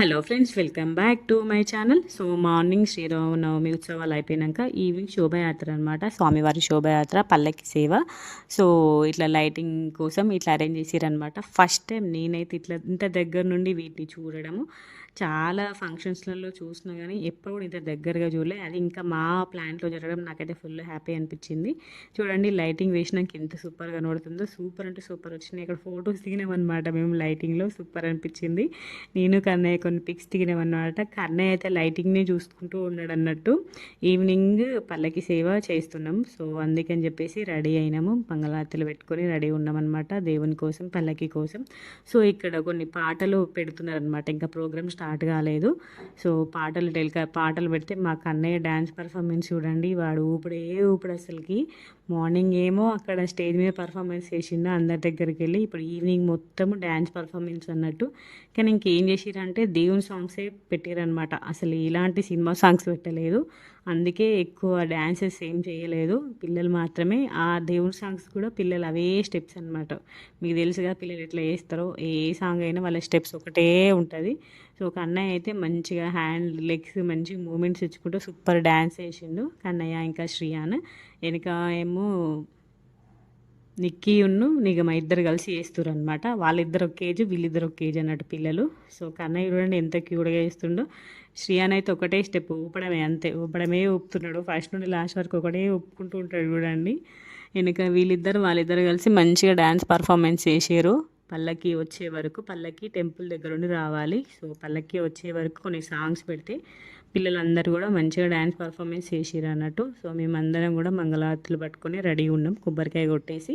Hello friends, welcome back to my channel. So morning Sri Rama Navami ఉత్సవాలు అయిపోయాక evening శోభయాత్ర అనమాట. స్వామివారి శోభయాత్ర పల్లకి సేవ. సో ఇట్లా లైటింగ్ కోసం ఇట్లా అరేంజ్ చేసిరనమాట. ఫస్ట్ టైం నేనైతే ఇట్లా ఇంత దగ్గర నుండి వీటిని చూడడము. చాలా ఫంక్షన్స్లలో చూసినా కానీ ఎప్పుడు కూడా ఇంత దగ్గరగా చూడలే. అది ఇంకా మా ప్లాంట్లో జరగడం నాకైతే ఫుల్ హ్యాపీ అనిపించింది. చూడండి లైటింగ్ వేసినాక ఎంత సూపర్గా కనబడుతుందో. సూపర్ అంటే సూపర్ వచ్చినాయి. ఇక్కడ ఫొటోస్ దిగినామన్నమాట మేము లైటింగ్లో. సూపర్ అనిపించింది. నేను కన్నయ్య కొన్ని పిక్స్ దిగినామన్నమాట. కన్నయ్య అయితే లైటింగ్ని చూసుకుంటూ ఉన్నాడు అన్నట్టు. ఈవినింగ్ పల్లకి సేవ చేస్తున్నాం. సో అందుకని చెప్పేసి రెడీ అయినాము. మంగళారతులు పెట్టుకొని రెడీ ఉన్నామన్నమాట దేవుని కోసం, పల్లకి కోసం. సో ఇక్కడ కొన్ని పాటలు పెడుతున్నారనమాట. ఇంకా ప్రోగ్రామ్ స్టార్ట్ కాలేదు. సో పాటలు పెడితే మా కన్నయ్య డ్యాన్స్ పర్ఫార్మెన్స్ చూడండి. వాడు ఊపుడు అసలుకి. మార్నింగ్ ఏమో అక్కడ స్టేజ్ మీద పర్ఫార్మెన్స్ చేసిండు అందరి దగ్గరికి వెళ్ళి. ఇప్పుడు ఈవినింగ్ మొత్తం డ్యాన్స్ పర్ఫార్మెన్స్ అన్నట్టు. కానీ ఇంకేం చేసిరంటే దేవుని సాంగ్సే పెట్టారనమాట. అసలు ఇలాంటి సినిమా సాంగ్స్ పెట్టలేదు. అందుకే ఎక్కువ డ్యాన్సెస్ ఏం చేయలేదు. పిల్లలు మాత్రమే ఆ దేవుని సాంగ్స్ కూడా పిల్లలు అవే స్టెప్స్ అనమాట. మీకు తెలుసుగా పిల్లలు ఎట్లా చేస్తారో. ఏ సాంగ్ అయినా వాళ్ళ స్టెప్స్ ఒకటే ఉంటుంది. సో కన్నయ్య అయితే మంచిగా హ్యాండ్ లెగ్స్ మంచి మూమెంట్స్ ఇచ్చుకుంటూ సూపర్ డ్యాన్స్ వేసిండు కన్నయ్య ఇంకా శ్రీయాన్. వెనుక ఏమో నిక్కీయున్ను నిగమ ఇద్దరు కలిసి చేస్తారు అనమాట. వాళ్ళిద్దరు ఒక కేజీ, వీళ్ళిద్దరు ఒక కేజీ అన్నట్టు పిల్లలు. సో కన్నయ్య చూడండి ఎంత క్యూట్గా చేస్తుండో. శ్రీయాన్ అయితే ఒకటే స్టెప్ ఊపడమే, అంతే ఊపడమే ఊపుతున్నాడు. ఫస్ట్ నుండి లాస్ట్ వరకు ఒకటే ఊపుకుంటూ ఉంటాడు చూడండి. వెనుక వాళ్ళిద్దరు కలిసి మంచిగా డ్యాన్స్ పర్ఫార్మెన్స్ చేసారు. పల్లకి వచ్చే వరకు, పల్లకి టెంపుల్ దగ్గర నుండి రావాలి. సో పల్లకి వచ్చే వరకు కొన్ని సాంగ్స్ పెడితే పిల్లలందరూ కూడా మంచిగా డ్యాన్స్ పర్ఫార్మెన్స్ చేసిరు అన్నట్టు. సో మేమందరం కూడా మంగళారతులు పట్టుకొని రెడీ ఉన్నాం. కొబ్బరికాయ కొట్టేసి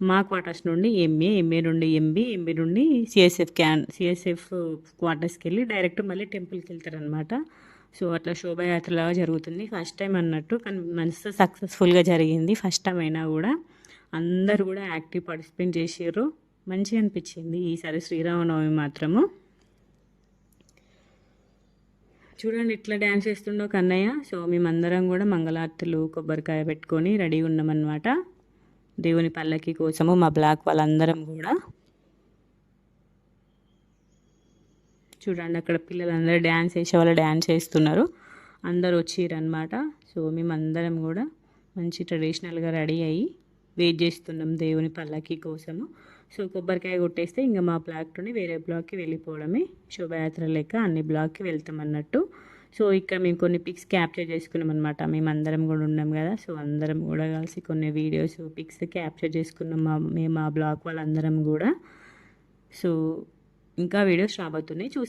మా క్వార్టర్స్ నుండి ఎంఏ నుండి ఎంబీ నుండి సిఎస్ఎఫ్ క్వార్టర్స్కి వెళ్ళి డైరెక్ట్ మళ్ళీ టెంపుల్కి వెళ్తారనమాట. సో అట్లా శోభయాత్రలాగా జరుగుతుంది. ఫస్ట్ టైం అన్నట్టు, కానీ మంచి సక్సెస్ఫుల్గా జరిగింది. ఫస్ట్ టైం అయినా కూడా అందరూ కూడా యాక్టివ్ పార్టిసిపేట్ చేసారు. మంచిగా అనిపించింది ఈసారి శ్రీరామనవమి మాత్రము. చూడండి ఇట్లా డ్యాన్స్ చేస్తుండో కన్నయ్య. సో మేమందరం కూడా మంగళారతులు కొబ్బరికాయ పెట్టుకొని రెడీ ఉన్నామన్నమాట దేవుని పల్లకి కోసము. మా బ్లాక్ వాళ్ళందరం కూడా చూడండి అక్కడ పిల్లలందరూ డ్యాన్స్ చేసే వాళ్ళు డ్యాన్స్ చేస్తున్నారు. అందరు వచ్చిరనమాట. సో మేమందరం కూడా మంచి ట్రెడిషనల్గా రెడీ అయ్యి వెయిట్ చేస్తున్నాం దేవుని పల్లకి కోసము. సో కొబ్బరికాయ కొట్టేస్తే ఇంకా మా బ్లాక్తోనే వేరే బ్లాక్కి వెళ్ళిపోవడమే. శోభయాత్ర లెక్క అన్ని బ్లాక్కి వెళ్తాం అన్నట్టు. సో ఇక్కడ మేము కొన్ని పిక్స్ క్యాప్చర్ చేసుకున్నాం అనమాట. మేము అందరం కూడా ఉన్నాం కదా. సో అందరం కూడా కలిసి కొన్ని వీడియోస్ పిక్స్ క్యాప్చర్ చేసుకున్నాం మేము మా బ్లాక్ వాళ్ళందరం కూడా. సో ఇంకా వీడియోస్ రాబోతున్నాయి చూసి